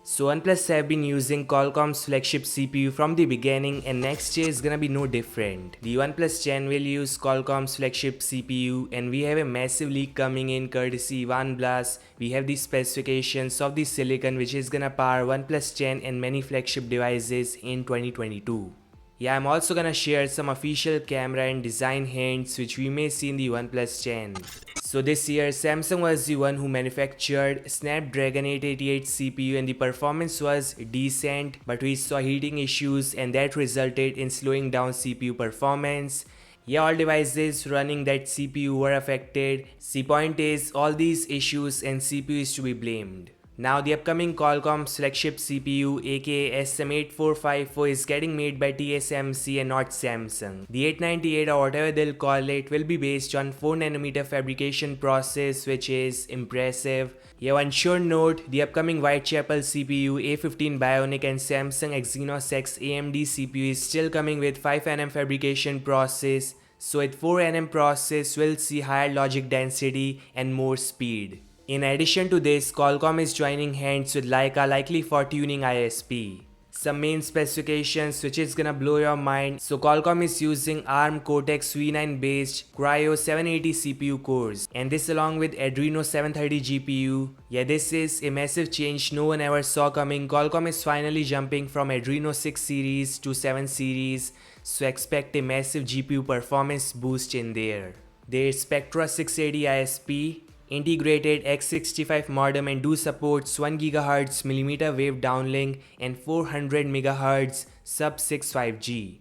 So OnePlus have been using Qualcomm's flagship CPU from the beginning, and next year is gonna be no different. The OnePlus 10 will use Qualcomm's flagship CPU, and we have a massive leak coming in courtesy OnePlus. We have the specifications of the silicon which is gonna power OnePlus 10 and many flagship devices in 2022. Yeah, I'm also gonna share some official camera and design hints which we may see in the OnePlus 10. So this year, Samsung was the one who manufactured Snapdragon 888 CPU and the performance was decent, but we saw heating issues and that resulted in slowing down CPU performance. Yeah, all devices running that CPU were affected. The point is, all these issues and CPU is to be blamed. Now the upcoming Qualcomm's flagship CPU aka SM8454 is getting made by TSMC and not Samsung. The 898 or whatever they'll call it will be based on 4nm fabrication process, which is impressive. Yeah, one sure note, the upcoming Whitechapel CPU A15 Bionic and Samsung Exynos X AMD CPU is still coming with 5nm fabrication process. So with 4nm process we'll see higher logic density and more speed. In addition to this, Qualcomm is joining hands with Leica likely for tuning ISP. Some main specifications which is gonna blow your mind. So Qualcomm is using ARM Cortex V9 based Kryo 780 CPU cores, and this along with Adreno 730 GPU. Yeah, this is a massive change no one ever saw coming. Qualcomm is finally jumping from Adreno 6 series to 7 series, so expect a massive GPU performance boost in there. There's Spectra 680 ISP, integrated X65 modem, and do supports 1 GHz millimeter wave downlink and 400 MHz sub-6 5G.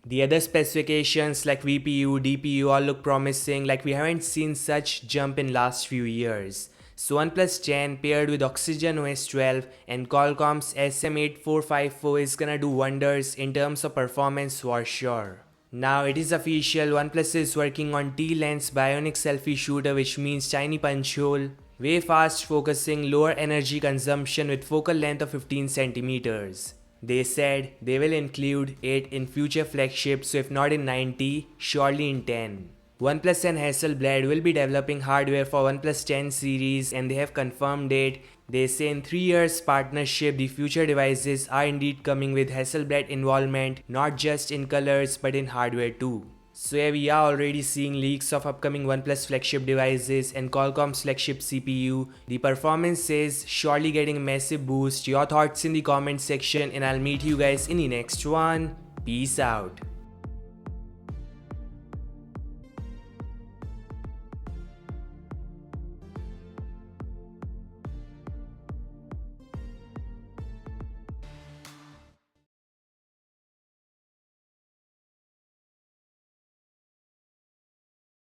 The other specifications like VPU, DPU all look promising, like we haven't seen such jump in last few years. So OnePlus 10 paired with Oxygen OS 12 and Qualcomm's SM8454 is gonna do wonders in terms of performance for sure. Now it is official, OnePlus is working on T-Lens Bionic Selfie Shooter, which means tiny punch hole, way fast focusing, lower energy consumption with focal length of 15 cm. They said they will include it in future flagships, so if not in 90, surely in 10. OnePlus and Hasselblad will be developing hardware for OnePlus 10 series and they have confirmed it. They say in 3 years partnership, the future devices are indeed coming with Hasselblad involvement, not just in colors but in hardware too. So yeah, we are already seeing leaks of upcoming OnePlus flagship devices and Qualcomm's flagship CPU. The performance is surely getting a massive boost. Your thoughts in the comment section and I'll meet you guys in the next one. Peace out.